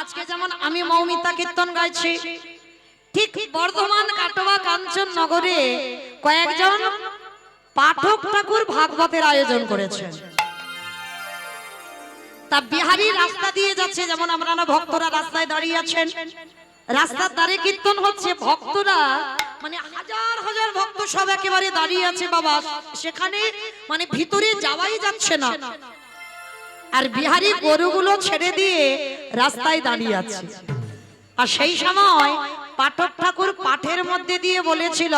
আজকে যেমন আমি মৌমিতা কীর্তন গাইছি, ঠিক বর্ধমান কাটোয়া কাঞ্চন নগরে কয়েকজন পাঠক ঠাকুর ভাগবতের আয়োজন করেছেন। তা বিহারি রাস্তা দিয়ে যাচ্ছে, যেমন আপনারা ভক্তরা রাস্তায় দাঁড়িয়ে আছেন, রাস্তার ধারে কীর্তন হচ্ছে, ভক্তরা মানে হাজার হাজার ভক্ত সব একেবারে দাঁড়িয়ে আছে বাবা, সেখানে মানে ভিতরে যাওয়াই যাচ্ছে না। আর বিহারি গরুগুলো ছেড়ে দিয়ে রাস্তায় দাঁড়িয়ে আছে। আর সেই সময় পাঠক ঠাকুর পাঠের মধ্যে দিয়ে বলেছিল,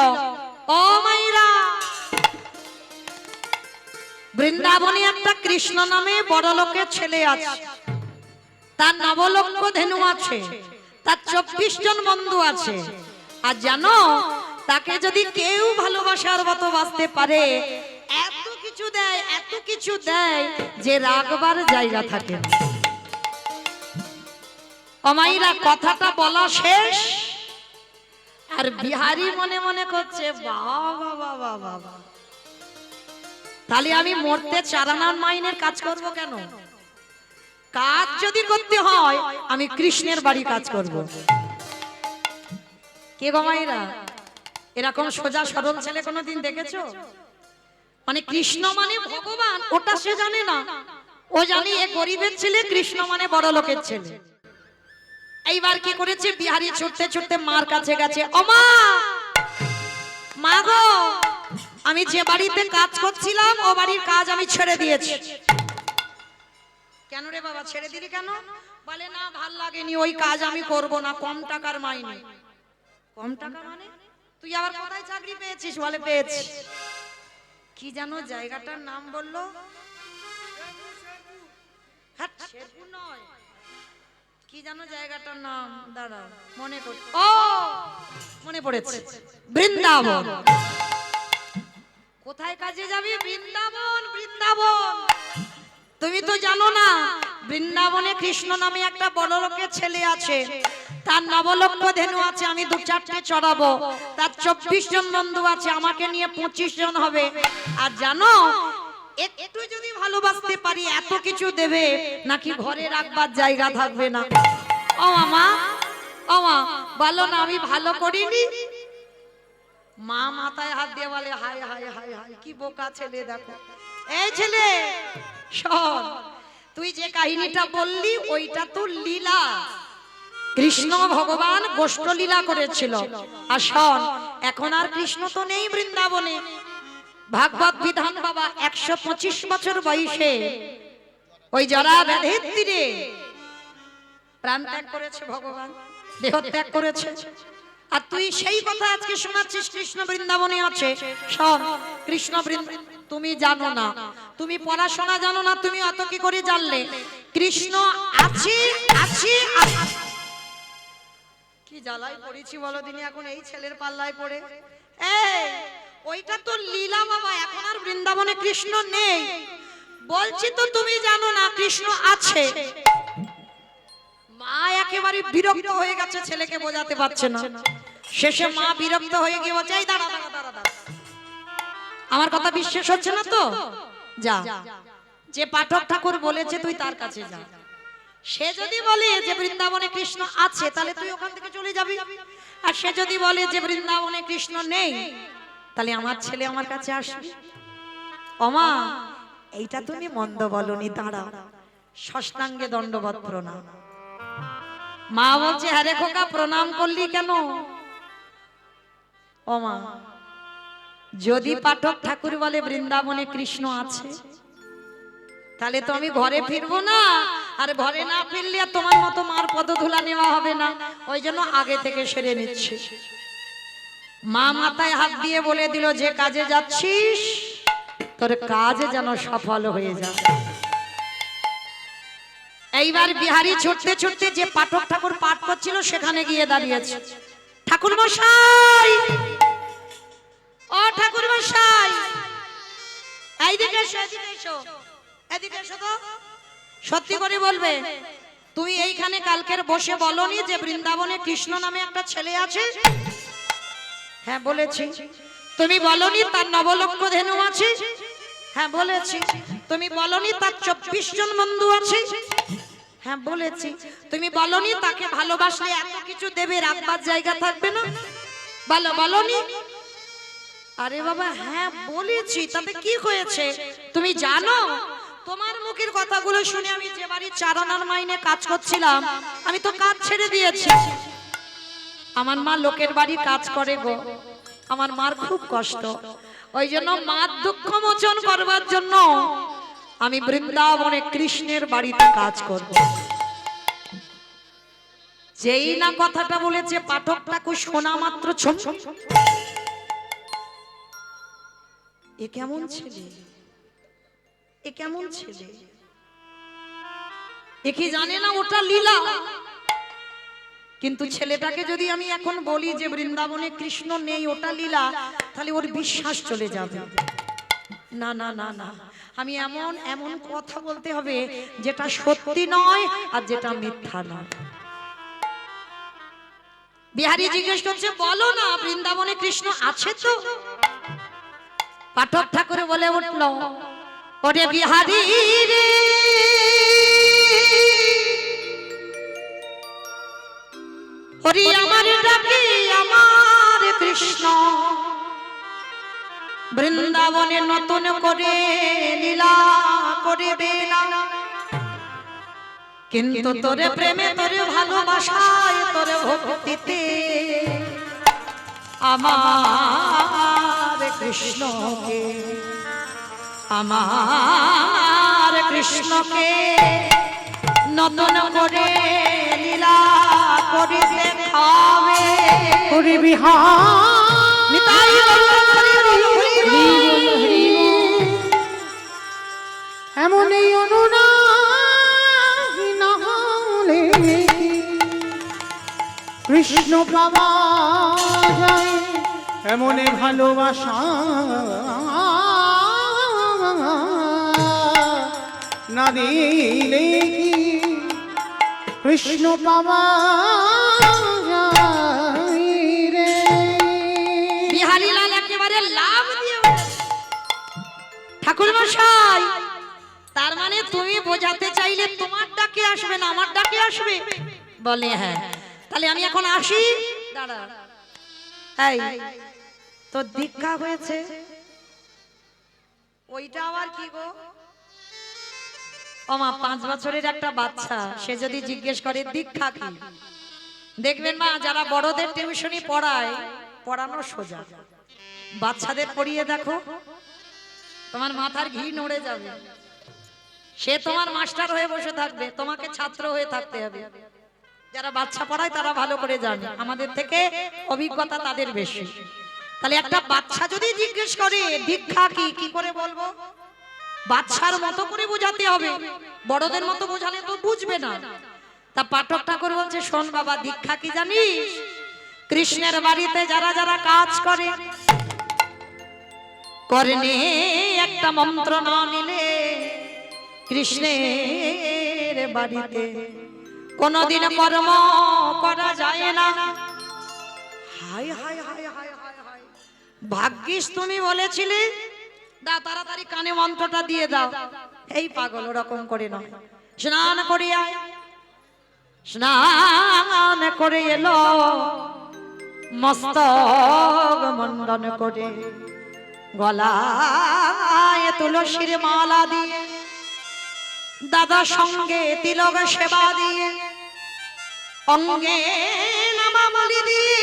ও মাইরা, বৃন্দাবনে একটা কৃষ্ণ নামে বড় লোকের ছেলে আছে, তার নবলক্ষ ধেনু আছে, তার 24 জন বন্ধু আছে। আর জানো, তাকে যদি কেউ ভালোবাসার মতো বাঁচতে পারে, এত কিছু দেয়, এত কিছু দেয় যে রাগবার জায়গা থাকে না। অমাইরা কথাটা বলা শেষ, আর বিহারি মনে মনে করছে, বাবা বাবা বাবা, তাহলে আমি মরতে চারানার মাইনের কাজ করব কেন? কাজ যদি করতে হয় আমি কৃষ্ণের বাড়ি কাজ করব। কে গো মাইরা, এরকম সোজা সরল ছেলে কোনোদিন দেখেছো? মানে কৃষ্ণ মানে ভগবান ওটা সে জানে না, ও জানে এ গরিবের ছেলে, কৃষ্ণ মানে বড় লোকের ছেলে। এইবার কি করেছে, বিহারি ছুটতে ছুটতে মার কাছে গেছে, ও মা, মা গো, আমি যে বাড়িতে কাজ করছিলাম ও বাড়ির কাজ আমি ছেড়ে দিয়েছি। কেন রে বাবা ছেড়ে দিলি কেন? বলে না, ভাল লাগেনি, ওই কাজ আমি করব না, কম টাকার মাইনে। কম টাকা মানে? তুই আবার কোথায় চাকরি পেয়েছিস? বলে পেয়েছি। কি জানো জায়গাটার নাম বললো? হ্যাঁ, শেরপুর নয়, কি জানো জায়গাটার নাম, দাঁড়াও মনে কর, ও মনে পড়েছে, বৃন্দাবন। কোথায় কাজে যাবি? বৃন্দাবন। বৃন্দাবন তুমি তো জানো না, বৃন্দাবনে কৃষ্ণ নামে একটা বড় লোকের ছেলে আছে, তার নবলক্ষ ধেনু আছে, আমি 2-4টে চড়াবো, তার 24 জন বন্ধু আছে, আমাকে নিয়ে 25 জন হবে। আর জানো, একটু যদি ভালোবাসতে পারি এত কিছু দেবে, নাকি ঘরে রাখবার জায়গা থাকবে না। ও মা, ও মা, বলো না আমি ভালো করিনি? মা মাথায় হাত দিয়ে বলে, হায় হায় হায় হায়, কি বোকা ছেলে দেখো। এই ছেলে শোন, তুই যে কাহিনীটা বললি ওইটা তো লীলা, কৃষ্ণ ভগবান গোষ্ঠ লীলা করেছিল। আর শোন, এখন আর কৃষ্ণ তো নেই বৃন্দাবনে। ভাগবত বিধান বাবা 125 বছর বয়সে ওই জরা ব্যাধির তীরে প্রাণ ত্যাগ করেছে ভগবান, দেহ ত্যাগ করেছে। আর তুই সেই কথা আজকে শোনাচ্ছিস কৃষ্ণ বৃন্দাবনে আছে। শোন, কৃষ্ণ তুমি জানো না, তুমি পড়াশোনা জানো না, তুমি অত কি করে জানলে কৃষ্ণ আছে? আছে কি জ্বালায় পড়েছি বলো দিনি এখন এই ছেলের পাল্লায় পড়ে। এই ওইটা তো লীলা বাবা, এখন আর বৃন্দাবনে কৃষ্ণ নেই। বলছি তো তুমি জানো না কৃষ্ণ আছে। মা একেবারে বিরক্ত হয়ে গেছে, ছেলেকে বোঝাতে পারছে না। শেষে মা বিরক্ত হয়ে গিয়ে বলছে, এই দাঁড়া দাঁড়া দাঁড়া দাঁড়া, আমার কথা বিশ্বাস হচ্ছে না তো? যা, যে পাঠক ঠাকুর বলেছে তুই তার কাছে যা। সে যদি বলে যে বৃন্দাবনে কৃষ্ণ আছে, তাহলে তুই ওখান থেকে চলে যাবি। আর সে যদি বলে যে বৃন্দাবনে কৃষ্ণ নেই, তাহলে আমার ছেলে আমার কাছে আসবে। ওমা, এইটা তুমি মন্দ বলনি, দাঁড়া, ষষ্ঠাঙ্গে দণ্ডবৎ প্রণাম। মা বলছে, হ্যাঁ রে খোকা, প্রণাম করলি কেন? ওমা, যদি পাঠক ঠাকুর বলে বৃন্দাবনে কৃষ্ণ আছে, তাহলে তো আমি ঘরে ফিরবো না, আর ঘরে না ফিরলে তোমার মতো মার পদধূলা নেওয়া হবে না, ওই জন্য আগে থেকে সেরে নিচ্ছে। মা মাথায় হাত দিয়ে বলে দিল, যে কাজে যাচ্ছিস তোর কাজে যেন সফল হয়ে যায়। এইবার বিহারি ছুটতে ছুটতে যে পাঠক ঠাকুর পাঠ করছিল সেখানে গিয়ে দাঁড়িয়েছে। ঠাকুর মশাই, ও ঠাকুর মশাই, এইদিকে এসো, এদিকে এসো, এদিকে এসো তো। সত্যি করে বলবে, তুমি এইখানে কালকের বসে বলনি যে বৃন্দাবনে কৃষ্ণ নামে একটা ছেলে আছে? হ্যাঁ বলেছি। তুমি বলনি তার নবলক্ষ ধেনু আছে? হ্যাঁ বলেছি। তুমি বলনি তার 24 জন বন্ধু আছে? হ্যাঁ বলেছি। তুমি বলনি তাকে ভালোবাসলে এত কিছু দেবে, রাখবার জায়গা থাকবে না? বলনি? আরে বাবা হ্যাঁ বলেছি, তাতে কি হয়েছে? তুমি জানো তোমার মুখের কথাগুলো শুনে আমি যে বাড়ি 4 আনার মাইনে কাজ করছিলাম, আমি তো কাজ ছেড়ে দিয়েছি। আমার মা লোকের বাড়ি কাজ করে গো, আমার মার খুব কষ্ট। ওই জন্য মার দুঃখ মোচন করবার জন্য আমি বৃন্দাবনে কৃষ্ণের বাড়িতে কাজ করব। যেই না কথাটা বলেছে পাঠক ঠাকুর শোনা মাত্র ছম, এ কেমন ছেলে, এ কেমন ছেলে, এ কি জানে না ওটা লীলা? কিন্তু ছেলেটাকে যদি আমি এখন বলি যে বৃন্দাবনে কৃষ্ণ নেই, ওটা লীলা, তাহলে ওর বিশ্বাস চলে যাবে। না না না না, আমি এমন এমন কথা বলতে হবে যেটা সত্যি নয় আর যেটা মিথ্যা নয়। বিহারী জিজ্ঞেস করছে বলো না বৃন্দাবনে কৃষ্ণ আছে তো? পাঠক ঠাকুর বলে উঠল, ওরে বিহারী রে, হরি আমার ডাকে আমার কৃষ্ণ বৃন্দাবনে নতুন করে লীলা করিবে না, কিন্তু তোরে প্রেমে তোরে ভালোবাসায় তোরে ভক্তিতে আমার কৃষ্ণকে, আমার কৃষ্ণকে নতুন করে লীলা করিতে হবে। হরি বিহার নিতাই এমন এই অনুরাগী না হলে কৃষ্ণ পাওয়া যায়, এমন ভালোবাসা না দিলে কি কৃষ্ণ পাওয়া যায় রে। বিহারী লাল একেবারে লাভ দিয়ে ঠাকুর মশাই, তার মানে তুমি বোঝাতে চাইলে তোমার ডাকে আসবে না আমার ডাকে আসবে? বলে হ্যাঁ। তাহলে আমি এখন আসি? দাঁড়া, এই তো দীক্ষা হয়েছে, ওইটা আবার কি গো? ও মা, 5 বছরের একটা বাচ্চা, সে যদি জিজ্ঞেস করে দীক্ষা কি, দেখবেন মা যারা বড়দের টিউশনি পড়ায়, পড়ানো সোজা, বাচ্চাদের পড়িয়ে দেখো তোমার মাথার ঘি নড়ে যাবে। সে তোমার মাস্টার হয়ে বসে থাকবে, তোমাকে ছাত্র হয়ে থাকতে হবে। যারা বাচ্চা পড়ায় তারা ভালো করে জানে, আমাদের থেকে অভিজ্ঞতা তাদের বেশি। তাহলে একটা বাচ্চা যদি জিজ্ঞেস করে দীক্ষা কি, কি করে বলবো? বাচ্চার মতো করে বোঝাতে হবে, বড়দের মতো বোঝালে তো বুঝবে না। তা পাঠক ঠাকুর বলছে শোন বাবা, দীক্ষা কি জানিস? কৃষ্ণের বাড়িতে যারা যারা কাজ করে, কর্ণে একটা মন্ত্র না নিলে কৃষ্ণের বাড়িতে কোনদিন কর্ম করা যায় না। হায় হায় হায় হায় হায় হায়, ভাগ্যিস তুমি বলেছিলে। দাও তাড়াতাড়ি কানে মন্ত্রটা দিয়ে দাও। এই পাগল ওরকম করে নয়, স্নান করিয়া স্নান করে এলো, মস্তক মণ্ডন করে গলায় তুলসীর মালা দিয়ে, দাদা সঙ্গে তিলক সেবা দিয়ে, অঙ্গে নামাবলি দিয়ে,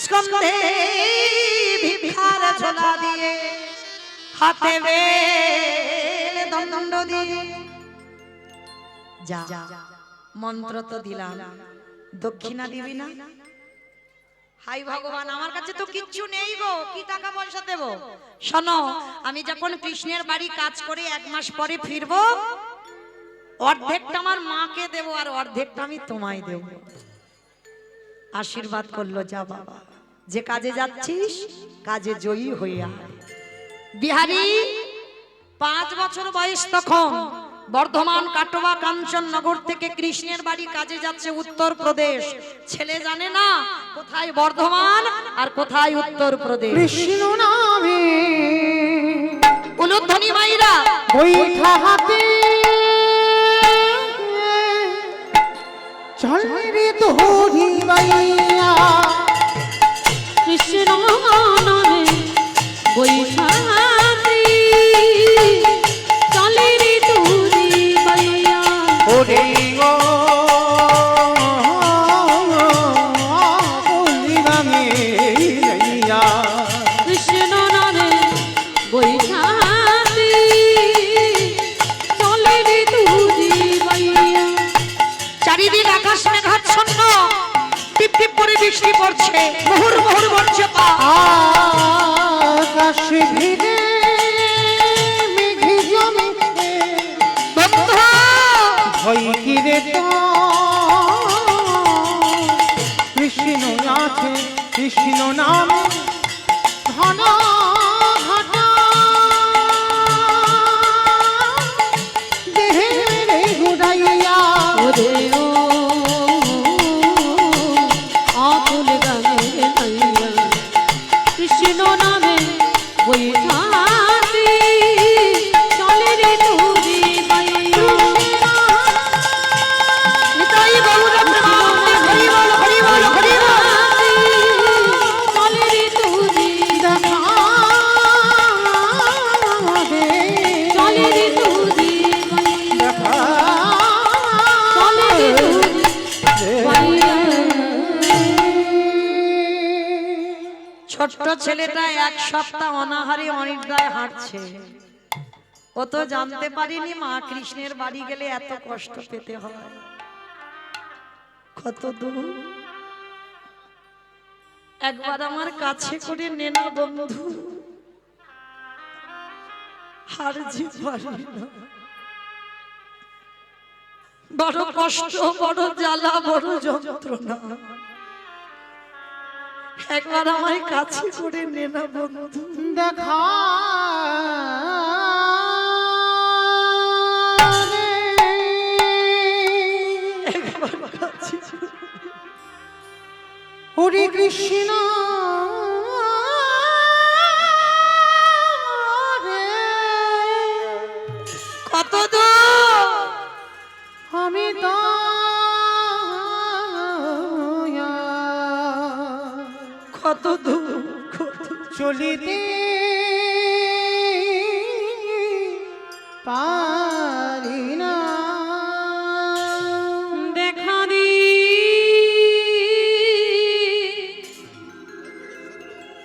স্কন্ধে ভিক্ষার ঝোলা দিয়ে, হাতে বেল দণ্ড দিয়ে, যা মন্ত্র তো দিলাম, দক্ষিণা দিবি না? হাই ভগবান, আমার কাছে তো কিচ্ছু নেই গো, কি টাকা পয়সা দেব? শোনো, আমি যখন কৃষ্ণের বাড়ি কাজ করে 1 মাস পরে ফিরবো, অর্ধেকটা আমার মাকে দেব আর অর্ধেকটা আমি তোমায় দেব। আশীর্বাদ করলো, যা বাবা, যে কাজে যাচ্ছিস কাজে জয়ী হইয়া। বিহারী 5 বছর বয়স তখন, বর্ধমান কাটোয়া কাঞ্চননগর থেকে কৃষ্ণের বাড়ি কাজে যাচ্ছে উত্তরপ্রদেশ। ছেলে জানে না কোথায় বর্ধমান আর কোথায় উত্তরপ্রদেশ। কৃষ্ণ নামে উলুধ্বনি মাইরা বৈঠা হাতে চল রে তোরি বাইয়া কৃষ্ণ নামে বৈশাখী চলে রে তুরি বাইয়া ওরে গো বলি রামে লইয়া কৃষ্ণ নামে বৈশাখী চলে রে তুরি বাইয়া চারিদিক আকাশ মেঘাচ্ছন্ন, টিপ টিপ করে বৃষ্টি পড়ছে, মুহুর মুহুর পড়ছে পা। আকাশ ভিড়ে মেঘে জমেছে বন্ধু ভয় কিরে তো কৃষ্ণ আছে কৃষ্ণ নাম ঘন ঘটা দেহে ঘুরাইয়া ওরে ও আকুল গানে নাইয়া কৃষ্ণ নামে বৈশাখী চলে রে তুরি বাইয়া নিতাই গৌর প্রেমানন্দে হরি বল হরি বল হরি বল। চলে রে তুরি দেখা দে চলে রে তুরি বাইয়া দেখা চলে রে তুরি বাইয়া ছোট্ট ছেলেটা এক সপ্তাহ অনাহারে অনিদ্রায় হাঁটছে। ও তো জানতে পারিনি মা কৃষ্ণের বাড়ি গেলে এত কষ্ট পেতে হয়। কত দূর একবার আমার কাছে করে নে না বন্ধু, হার যে পারি না। বড় কষ্ট, বড় জ্বালা, বড় যন্ত্রণা। একবার আমার কাছে করে নে না বন্ধু। দেখা একবার কাছে করে। হরে কৃষ্ণ কত দূর আমি তো কত দূর কত চলিতে পারি না দেখা দি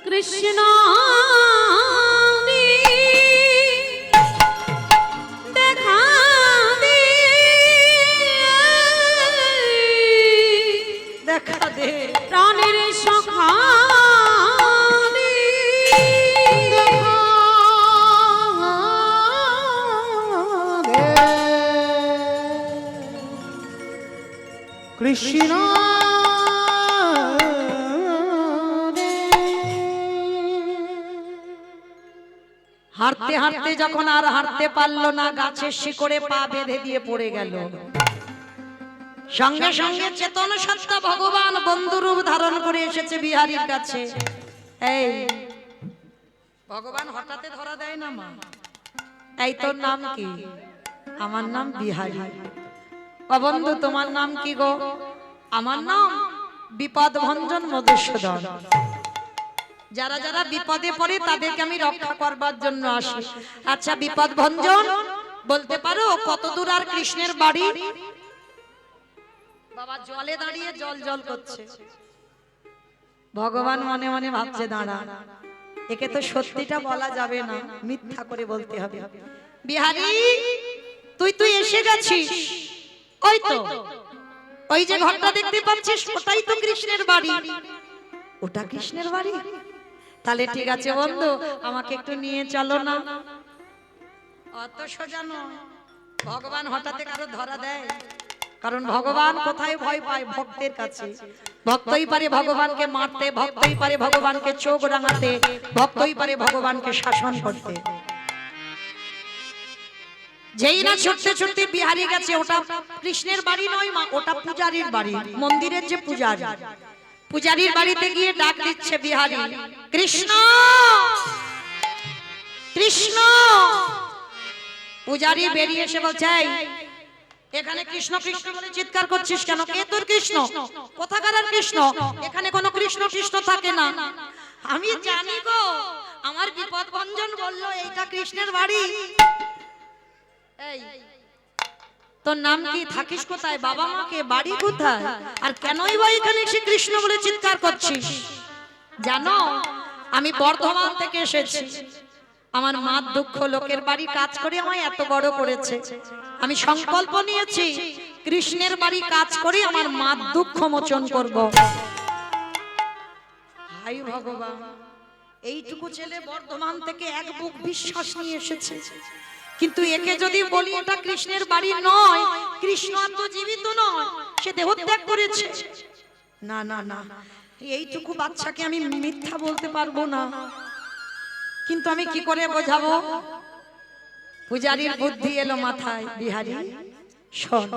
কৃষ্ণ দি দেখা দি দেখা দে প্রাণের সখা দি দেখা দে কৃষ্ণ হাঁটতে হাঁটতে যখন আর হাঁটতে পারলো না, গাছের শিকড়ে পা বেঁধে দিয়ে পড়ে গেল। সঙ্গে সঙ্গে চেতন সত্তা ভগবান বন্ধুরূপ ধারণ করে এসেছে বিহারীর কাছে। এই ভগবান হঠাৎ ধরা দেয় না মা। এই তোর নাম কি? আমার নাম বিহারী। ও বন্ধু তোমার নাম কি গো? আমার নাম বিপদ ভঞ্জন মধুসূদন। যারা যারা বিপদে পড়ে তাদেরকে আমি রক্ষা করবার জন্য আসি। আচ্ছা বিপদ ভঞ্জন বলতে পারো কত দূর আর কৃষ্ণের বাড়ি? বাবা জলে দাঁড়িয়ে জল জল করছে। ভগবান মনে মনে ভাবছে দাঁড়া, একে তো সত্যিটা বলা যাবে না, মিথ্যা করে বলতে হবে। বিহারী তুই এসে গেছিস। ওই তো ওই যে ঘরটা দেখতে পাচ্ছিস ওটাই তো কৃষ্ণের বাড়ি। ওটা কৃষ্ণের বাড়ি? তাহলে ঠিক আছে বন্ধু, আমাকে একটু নিয়ে চলো না। অত সোজা নয়, ভগবান হঠাৎ কারো ধরা দেয়? কারণ ভগবান কোথায় ভয় পায়? ভক্তের কাছে। ভক্তই পারে ভগবানকে মারতে, ভক্তই পারে ভগবানকে চোখ রাঙাতে, ভক্তই পারে ভগবানকে শাসন করতে। যেই না ছুটতে ছুটতে বিহারী গেছে, ওটা কৃষ্ণের বাড়ি নয় মা, ওটা পূজারীর বাড়ি। মন্দিরের যে পূজারী, পূজারীর বাড়িতে গিয়ে ডাক দিচ্ছে বিহারী, কৃষ্ণ কৃষ্ণ। পূজারী বেরিয়ে এসে বলছে, এখানে কৃষ্ণ কৃষ্ণ বলে চিৎকার করছিস কেন? কে তোর কৃষ্ণ? কোথাকার আর কৃষ্ণ? এখানে কোনো কৃষ্ণ কৃষ্ণ থাকে না। আমি জানি গো, আমার বিপদ ভঞ্জন বললো এইটা কৃষ্ণের বাড়ি। এই তোর নাম কি? থাকিস কোথায়? বাবা মাকে বাড়ি কোথায়? আর কেনই বা এখানে এসে কৃষ্ণ বলে চিৎকার করছিস? জানো, আমি বর্ধমান থেকে এসেছি। আমার মার দুঃখ, লোকের বাড়ি কাজ করে আমায় এত বড় করেছে। আমি সংকল্প নিয়েছি কৃষ্ণের বাড়ি কাজ করে আমার মার দুঃখ মোচন করব। হাই ভগবান, এইটুকু ছেলে বর্ধমান থেকে এক বুক বিশ্বাস নিয়ে এসেছে, কিন্তু একে যদি বলি এটা কৃষ্ণের বাড়ি নয়, কৃষ্ণ আর তো জীবিত নয়, সে দেহত্যাগ করেছে। না না না, এইটুকু বাচ্চাকে আমি মিথ্যা বলতে পারবো না। কিন্তু আমি কি করে বোঝাবো? পূজারীর বুদ্ধি এলো মাথায়, বিহারী শোন,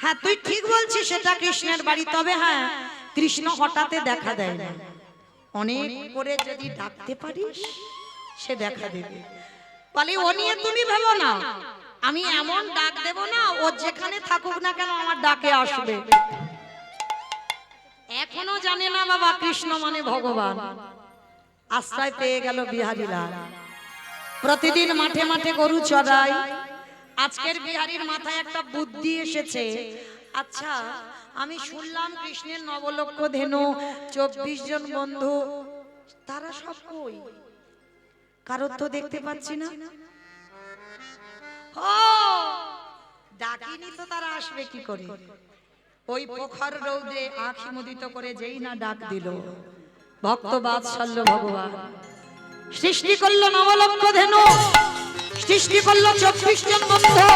হ্যাঁ তুই ঠিক বলছিস সেটা কৃষ্ণের বাড়ি, তবে হ্যাঁ কৃষ্ণ হঠাৎ দেখা দেয় না, অনেক করে যদি ডাকতে পারিস সে দেখা দেবে। বলে ও নিয়ে তুমি ভেবো না, আমি এমন ডাক দেব না, ও যেখানে থাকুক না কেন আমার ডাকে আসবে। এখনো জানে না বাবা কৃষ্ণ মানে ভগবান। আশ্রয় পেয়ে গেল বিহারীলাল। প্রতিদিন মাঠে মাঠে গরু চড়ায়। আজকের বিহারীর মাথায় একটা বুদ্ধি এসেছে। আচ্ছা, আমি শুনলাম কৃষ্ণের নবলক্ষ ধেনু 24 জন বন্ধু, তারা সব কই? কারোর তো দেখতে পাচ্ছি না। ও ডাকিনি তো, তারা আসবে কি করে? ওই প্রখর রৌদ্রে আঁখি মুদিত করে যেই না ডাক দিল, ভক্ত বাৎসল্য ভগবান সৃষ্টি করলো নবলক্ষ ধেনু, সৃষ্টি করলো 24 জন বন্ধু।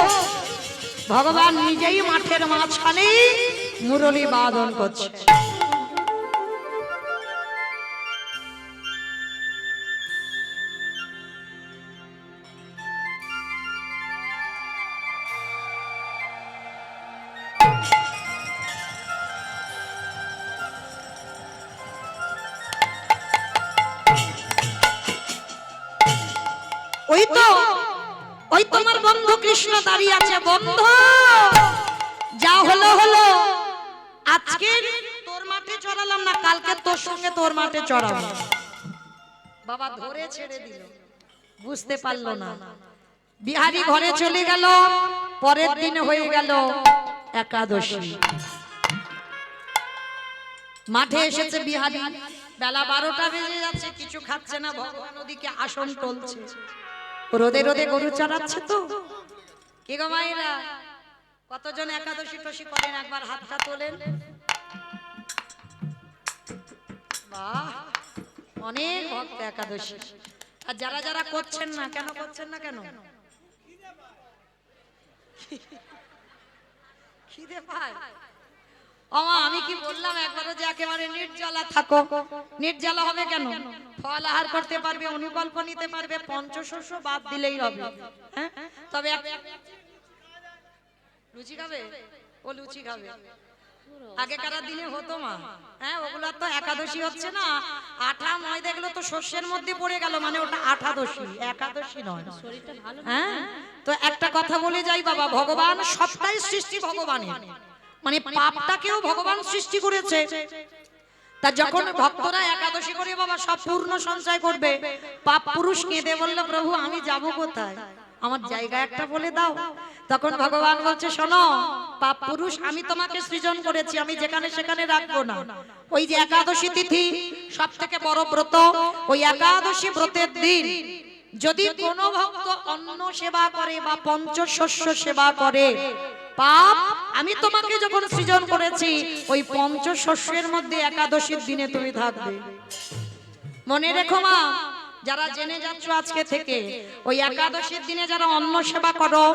ভগবান নিজেই মাঠের মাঝখানে মুরলী বাদন করছে। ওই তোমার বন্ধু কৃষ্ণ দাঁড়িয়ে আছে। বন্ধু যা হলো হলো, আজকে তোর মাঠে চড়ালাম না, কালকে তোর সঙ্গে তোর মাঠে চড়াবো। বাবা ধরে ছেড়ে দিল, বুঝতে পারলো না। বিহারী ঘরে চলে গেল। পরের দিন হয়ে গেল একাদশী। মাঠে এসেছে বিহারী, বেলা 12টা বেজে যাচ্ছে, কিছু খাচ্ছে না। ভগবান ওদিকে আসন টলছে, রোদে রোদে গরু চড়াচ্ছে। তো কি গো মায়েরা, কতজন একাদশী টসী করেন? একবার হাতটা তোলেন। বাহ, অনেক ভক্ত একাদশী। আর যারা যারা করছেন না, কেন করছেন না? কেন? খিদে পায়। আমি কি বললাম একবারও যে একেবারে নির্জলা থাকো? নির্জলা হবে কেন? ফল আহার করতে পারবে, অনুকল্প নিতে পারবে, পঞ্চশস্য বাদ দিলেই হবে। হ্যাঁ, তবে লুচি খাবে? ও লুচি খাবে। আগেকার দিনে হতো মা, হ্যাঁ ওগুলো তো একাদশী হচ্ছে না, আঠা ময়দা এগুলো তো শস্যের মধ্যে পড়ে গেল, মানে ওটা আঠাদশী, একাদশী নয়। হ্যাঁ, তো একটা কথা বলে যাই বাবা, ভগবান সবটাই সৃষ্টি ভগবানের, মানে পাপটাকেও ভগবান সৃষ্টি করেছে। তা যখন ভক্তরা একাদশী করে বাবা সব পূর্ণ সঞ্চয় করবে, পাপ পুরুষ কেঁদে বললো প্রভু আমি যাব কোথায়, আমার জায়গা একটা বলে দাও। তখন ভগবান বলছে শোনো পাপ পুরুষ, আমি তোমাকে সৃজন করেছি, আমি যেখানে সেখানে রাখবো না। ওই যে একাদশী তিথি সব থেকে বড় ব্রত, ওই একাদশী ব্রতের দিন যদি কোনো ভক্ত অন্ন সেবা করে বা পঞ্চশস্য সেবা করে, পাপ আমি তোমাকে যখন সৃজন করেছি ওই পঞ্চশস্যের মধ্যে একাদশীর দিনে তুমি থাকবে। মনে রেখো মা, যারা জেনে যাচ্ছ আজকে থেকে, ওই একাদশীর দিনে যারা অন্ন সেবা করো,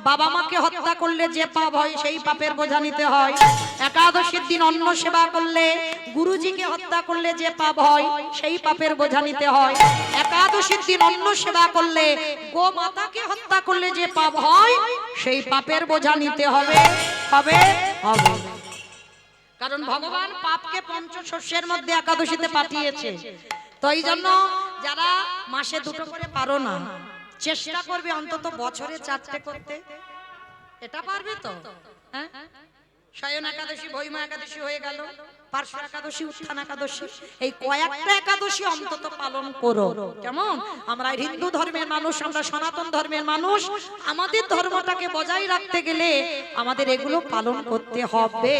বাবা মাকে হত্যা করলে যে পাপ হয় সেই পাপের বোঝা নিতে হয়। একাদশীর দিন অন্ন সেবা করলে, গুরুজিকে হত্যা করলে যে পাপ হয় সেই পাপের বোঝা নিতে হয়। একাদশীর দিন অন্ন সেবা করলে, গো মাতাকে হত্যা করলে যে পাপ হয় সেই পাপের বোঝা নিতে হবে। হবে হবে, কারণ ভগবান পাপকে পঞ্চশস্যের মধ্যে একাদশীতে পাঠিয়েছে। তো এই জন্য যারা মাসে 2টো করে পারো না, চেষ্টা করবে অন্তত বছরে 4টে করতে। এটা পারবে তো? হ্যাঁ, শয়ন একাদশী, ভৈমা একাদশী হয়ে গেল, পার্শ্ব একাদশী, উত্থান একাদশী, এই কয়েকটা একাদশী অন্তত পালন করো। কেমন? আমরা হিন্দু ধর্মের মানুষ, আমরা সনাতন ধর্মের মানুষ, আমাদের ধর্মটাকে বজায় রাখতে গেলে আমাদের এগুলো পালন করতে হবে।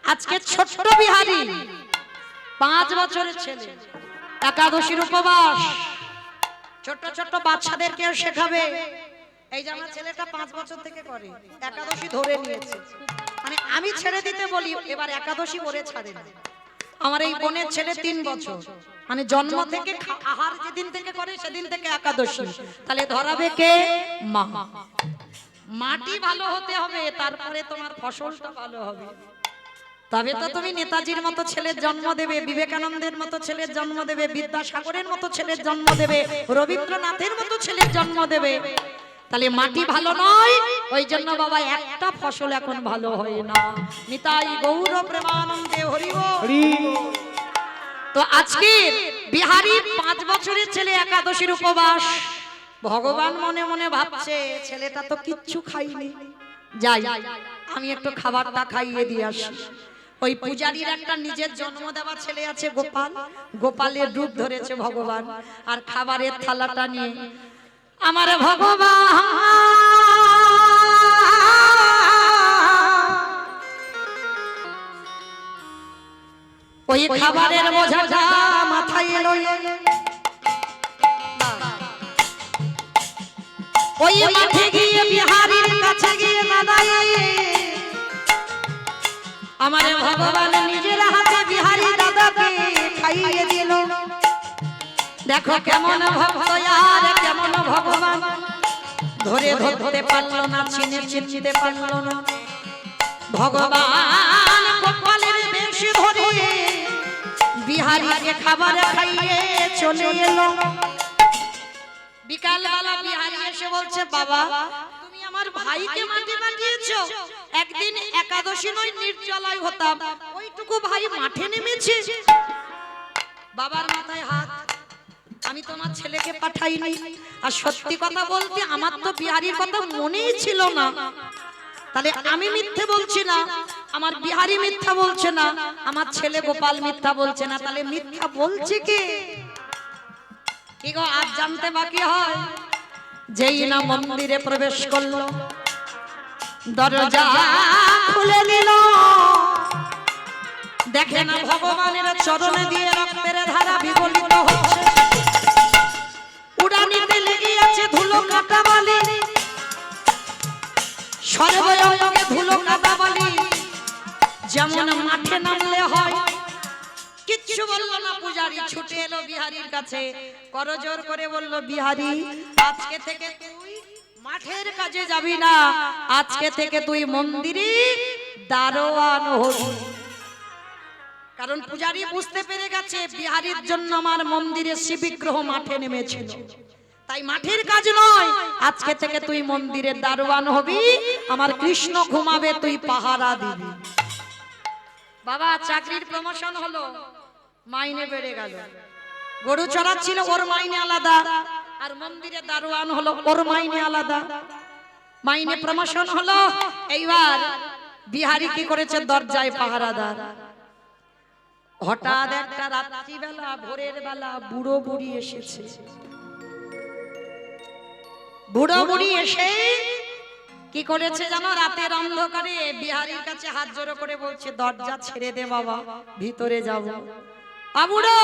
আজকে ছোট্ট বিহারী 5 বছরের ছেলে একাদশীর উপবাস, ছোট্ট ছোট্ট বাচ্চাদেরকেও শেখাবে। এই যে আমার ছেলেটা 5 বছর থেকে করে, একাদশী ধরে নিয়েছে। মানে আমি ছেড়ে দিতে বলি, এবার একাদশী করে ছাড়ে না। আমার এই বোনের ছেলে 3 বছর, মানে জন্ম থেকে আহার যেদিন থেকে করে সেদিন থেকে একাদশী। তাহলে ধরাবে কে? মা। মাটি ভালো হতে হবে, তারপরে তোমার ফসলটা ভালো হবে। তবে তো তুমি নেতাজির মতো ছেলের জন্ম দেবে, বিবেকানন্দের মতো ছেলের জন্ম দেবে, বিদ্যাসাগরের মতো ছেলের জন্ম দেবে, রবীন্দ্রনাথের মতো ছেলের জন্ম দেবে। তাহলে মাটি ভালো নয়, ওই জন্য বাবা একটা ফসল এখন ভালো হয় না। নিতাই গৌর প্রেমানন্দে হরি বল। তো আজকে বিহারী 5 বছরের ছেলে একাদশীর উপবাস। ভগবান মনে মনে ভাবছে ছেলেটা তো কিচ্ছু খাইনি, যাই আমি একটু খাবারটা খাইয়ে দিয়ে আসি। ওই পূজারীর একটা নিজের জন্ম দেওয়া ছেলে আছে গোপাল, গোপালের রূপ ধরেছে ভগবান, আর খাবারের থালাটা নিয়ে আমার ভগবান ওই খাবারের বোঝাটা মাথায় এলো। ওই মাঠে গিয়ে বিহারীর কাছে গিয়ে দাঁড়ায় আমার ভগবান নিজের হাতে বিহারী দাদাকে খাইয়ে দিল। দেখো কেমন ভক্ত আর কেমন ভগবান, ধরে ধরতে পারলো না, চিনে চিনতে পারলো না। ভগবান গোপালের বেশ ধরে বিহারীকে খাবার খাইয়ে চলে এলো। বিকালবেলা বিহারী এসে বলছে, বাবা তুমি আমার ভাইকে মাঠে পাঠিয়েছো, একদিন একাদশী নয় নির্জলায় হতাম, ওইটুকু ভাই মাঠে নেমেছে। বাবার মাথায় হাত, আমি তোমার ছেলেকে পাঠাইনি। আর সত্যি কথা বলতে আমার তো বিহারীর কথা মনেই ছিল না। তাহলে আমি মিথ্যে বলছি না, আমার বিহারী মিথ্যা বলছে না, আমার ছেলে গোপাল মিথ্যা বলছে না, তাহলে মিথ্যা বলছে কে? কি গো আজ জানতে বাকি হয়? যেই না মন্দিরে প্রবেশ করলো, দরজা খুলে দিল, দেখে না ভগবানের চরণে দিয়ে রক্তের ধারা বিগলিত হচ্ছে, উড়ানিতে লেগে আছে ধুলো কাটা বালি, সর্বঙ্গে ধুলো কাটা বালি। যেমন মাঠে নামলে হয়, কিচ্ছু বললো না পূজারী, ছুটে এলো বিহারীর কাছে, করজোর করে বলল, বিহারী আজকে থেকে তুই মাঠের কাজে যাবি না, আজকে থেকে তুই মন্দিরে দারোয়ান হবি। কারণ পূজারী বুঝতে পেরে গেছে বিহারীর জন্য আমার মন্দিরে শিববিগ্রহ মাঠে নেমেছিল, তাই মাঠের কাজ নয়, আজকে থেকে তুই মন্দিরের দারোয়ান হবি, আমার কৃষ্ণ ঘুমাবে, তুই পাহারা দিবি। বাবা চাকরির প্রমোশন হলো, মাইনে বেড়ে গেল। গরু চড়াচ্ছিল, ওর মাইনে আলাদা, আর মন্দিরে দারোয়ান হলো, ওর মাইনে আলাদা। মাইনে প্রমোশন হলো, এইবার বিহারী কি করেছে, দরজায় পাহারাদার। হঠাৎ একটা রাত্রিবেলা ভোরের বেলা বুড়ো বুড়ি এসেছে। বুড়ো বুড়ি এসে কি করেছে জানো, রাতের অন্ধকারে বিহারীর কাছে হাত জোড়ো করে বলছে, দরজা ছেড়ে দে বাবা, ভিতরে যাব। বুড়ো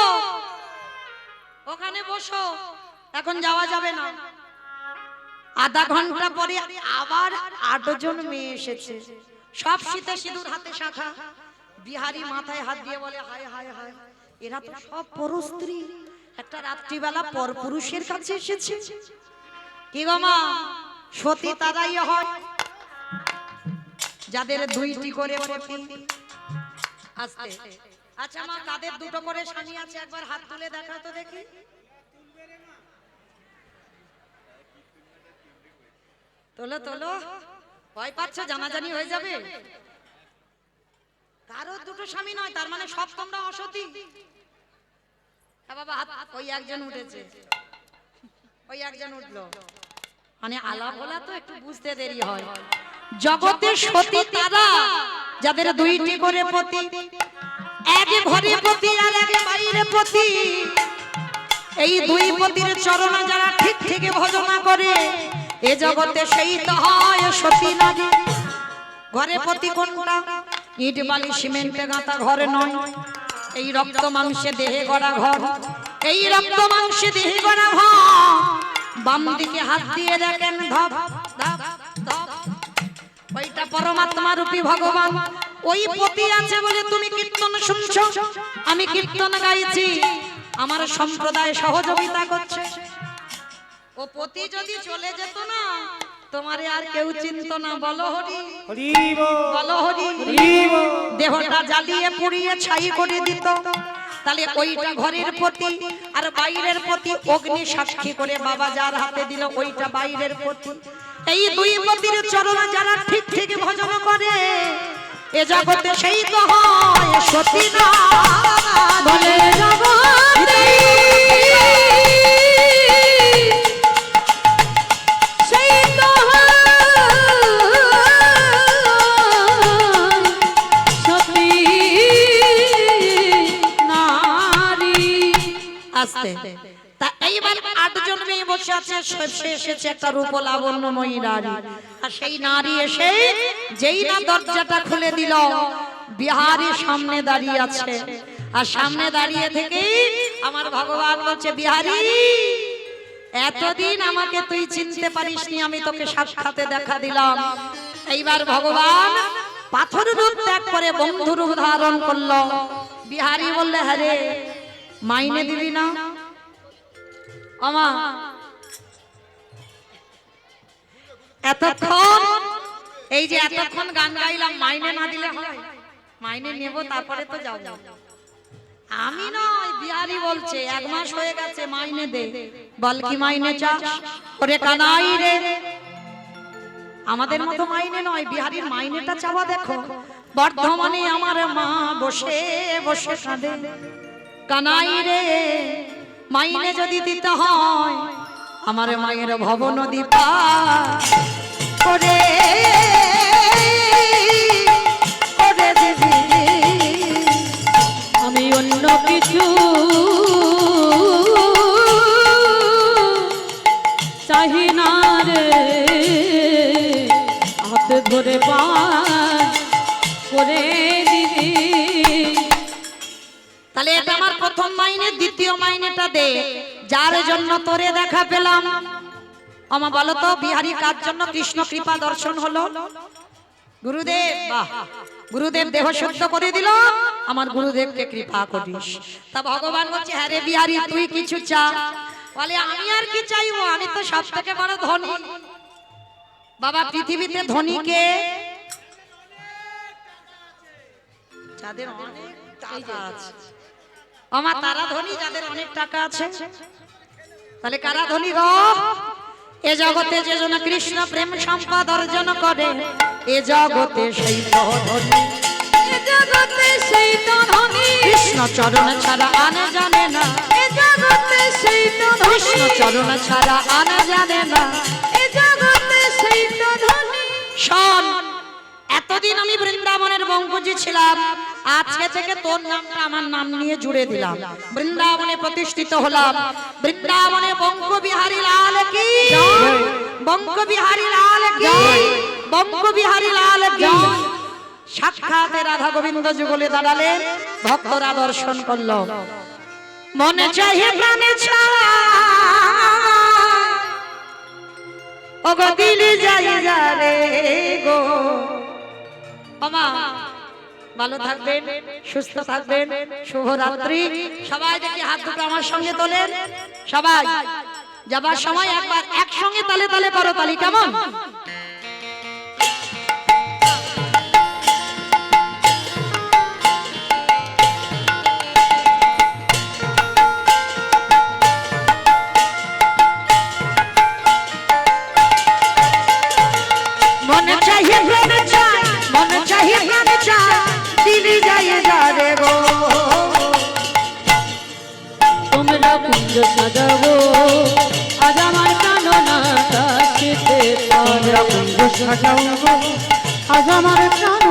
ওখানে বসো, এখন যাওয়া যাবে না। আধা ঘন্টা পরে আবার 8 জন মেয়ে এসেছে, সব শীতে সিঁদুর, হাতে শাখা। বিহারী মাথায় হাত দিয়ে বলে, হায় হায় হায়, এরা তো সব পরস্ত্রী, একটা রাত্রিবেলা পরপুরুষের কাছে এসেছে। কি গো মা, সতী তারাই হয় যাদের 2টি করে পতি। আস্তে, আচ্ছা মা তাদের 2টো করে স্বামী আছে, একবার হাত তুলে দেখা তো দেখি। তোলো তোলো, ভয় পাচ্ছ জানাজানি হয়ে যাবে। কারো 2টো স্বামী নয়, তার মানে সব তোমরা অসতী। বাবা হাত, ওই একজন উঠেছে, ওই একজন উঠলো। মানে আলাপ বলা তো একটু বুঝতে দেরি হয়। জগতে সতী তারা যাদের দুইটি করে পতি, এক ঘরে পতি আর এক বাইরে পতি। এই দুই পতির চরণে যারা ঠিক ঠিক ভজনা করে এ জগতে সেই তো হয় সতী নারী। ঘরে পতি কোনটা? ইট বালি সিমেন্টে গাঁথা ঘর নয়, এই রক্ত মাংসে দেহে গড়া ঘর, এই রক্ত মাংসে দেহে গড়া ঘর। বাম দিকে হাত দিয়ে দেখেন ধপ ধপ ধপ, ওইটা পরমাত্মা রূপী ভগবান। ওই পতি আছে বলে তুমি কীর্তন শুনছো, আমি কীর্তন গাইছি, আমার সম্প্রদায় সহযোগিতা করছে। ও পতি যদি চলে যেত না তোমারে আর কেউ চিনত না। বলো হরি, হরি বল, বলো হরি। হরি বল। দেহটা জ্বালিয়ে পুড়িয়ে ছাই করে দিত, তাহলে ওইটা ঘরের পতি। আর বাইরের পতি অগ্নি সাক্ষী করে বাবা যার হাতে দিল ওইটা বাইরের পতি। এই দুই পতির চরণে যারা ঠিক ঠিক ভজন করে এ জগতে সেই তো হয় সতী না বলে জগতে সেই তো সতী নারী। আসতে তা এইবার 8 জন মেয়ে বসে আছে, সে এসেছে একটা রূপ লাবণ্যময়ী নারী। আর সেই নারী এসে যেই না দরজাটা খুলে দিল বিহারী সামনে দাঁড়িয়ে আছে। আর সামনে দাঁড়িয়ে থেকে আমার ভগবান বলছে, বিহারী এতদিন আমাকে তুই চিনতে পারিসনি, আমি তোকে সাক্ষাতে দেখা দিলাম। এইবার ভগবান পাথর রূপ ত্যাগ করে বন্ধু রূপ ধারণ করলো। বিহারী বললে, হ্যাঁ রে মাইনে দিবি না? আমা এতক্ষণ এই যে এতক্ষণ গান গাইলাম, মাইনে না দিলে হয়? মাইনে নেব তারপরে তো যাব। আমি নয়, বিহারী বলছে 1 মাস হয়ে গেছে, মাইনে দে। বল কি মাইনে চাস? ওরে কানাই রে, আমাদের মতো মাইনে নয়, বিহারীর মাইনেটা চাওয়া দেখো। বর্ধমানে আমার মা বসে বসে কাঁদে, কানাই রে মাইনে যদি দিতে হয় আমার মায়ের ভবন দীপা করে করে দিবি। আমি অন্য কিছু চাহি না রে, হাত ধরে পার করে দিবি। তাহলে এটা আমার প্রথম মাইনে। দ্বিতীয় মাইনেটা দে, যার জন্য তোরে দেখা পেলাম। আমা বলো তো বিহারী কার জন্য কৃষ্ণ কৃপা দর্শন হলো? গুরুদেব, বাহ, গুরুদেব দেহ শুদ্ধ করে দিল, আমার গুরুদেবকে কৃপা করিস। তা ভগবান বলছে, হ্যাঁ রে বিহারী তুই কিছু চা। বলে, আমি আর কি চাইবো, আমি তো সব থেকে বড় ধনী। বাবা পৃথিবীতে ধনীকে যাদের অনেক টাকা আছে, আমার তারা ধনী যাদের অনেক টাকা আছে। তাহলে কারা ধনী গো? এ জগতে যে জন কৃষ্ণ প্রেম সম্পদ অর্জন করে এ জগতে সেই তো ধনী, এ জগতে সেই তো ধনী। কৃষ্ণ চরণ ছাড়া আনা জানে না, এ জগতে সেই তো কৃষ্ণ ধনী। চরণ ছাড়া আনা জানে না। এ জগতে সেই তো ধনী। শোন, এতদিন আমি বৃন্দাবনের বঙ্কুজি ছিলাম, আজকে থেকে তোর নামটা আমার নাম নিয়ে জুড়ে দিলাম। বৃন্দাবনে প্রতিষ্ঠিত হলাম। বৃন্দাবনে বঙ্ক বিহারী লাল কি, বঙ্ক বিহারী লাল কি, বঙ্ক বিহারী লাল কি। সাক্ষাৎ রাধা গোবিন্দ যুগলে দাঁড়ালেন, ভক্তরা দর্শন করলো। মনে চাহে প্রাণে ছাড়া ও গো দিলে যাই যা রে গো। আমা ভালো থাকবেন, সুস্থ থাকবেন, শুভরাত্রি। সবাই দেখি হাত দুটো আমার সঙ্গে তোলেন। সবাই যাবার সময় একবার একসঙ্গে তালে তালে করো তালি, কেমন? মনে চাহিয়ে প্রাণে চায়, মনে চাহিয়ে প্রাণে চায়, দিলি যাই যা রে গো। তোমরা কুঞ্জ সাজাবো, আজ আমার কাননা কাশিতে তোমরা কুঞ্জ সাজাও গো আজ আমার প্রাণ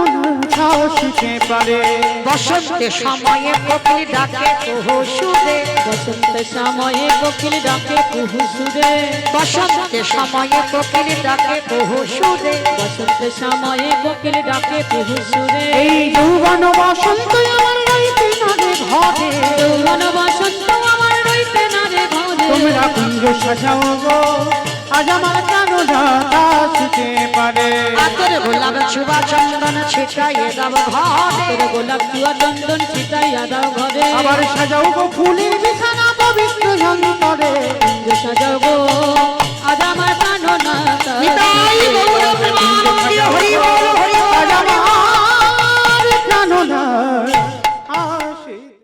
শিখে পারে বসন্তে সময়ে কোকিল ডাকে কুহু সুরে বসন্ত সময়ে কোকিল ডাকে কুহু সুরে বসন্তে সময়ে কোকিল ডাকে কুহু সুরে বসন্ত সময়ে কোকিল ডাকে কুহু সুরে এই যৌবন বসন্ত আমার রইতে না রে ঘরে যৌবন বসন্ত আমার রইতে না রে ঘরে তোমরা কুঞ্জ সাজাও গো আজ আমার প্রাণ শিখে পারে আতরে গোলাপ ছুবা চন্দন ছিটাইয়ে দাও ঘরে তোর গোলাপ চুয়া চন্দন ছিটাইয়া দাও ঘরে আবার সাজাও গো ফুলের বিছানা পবিত্র যন্তরে কুঞ্জ সাজাও গো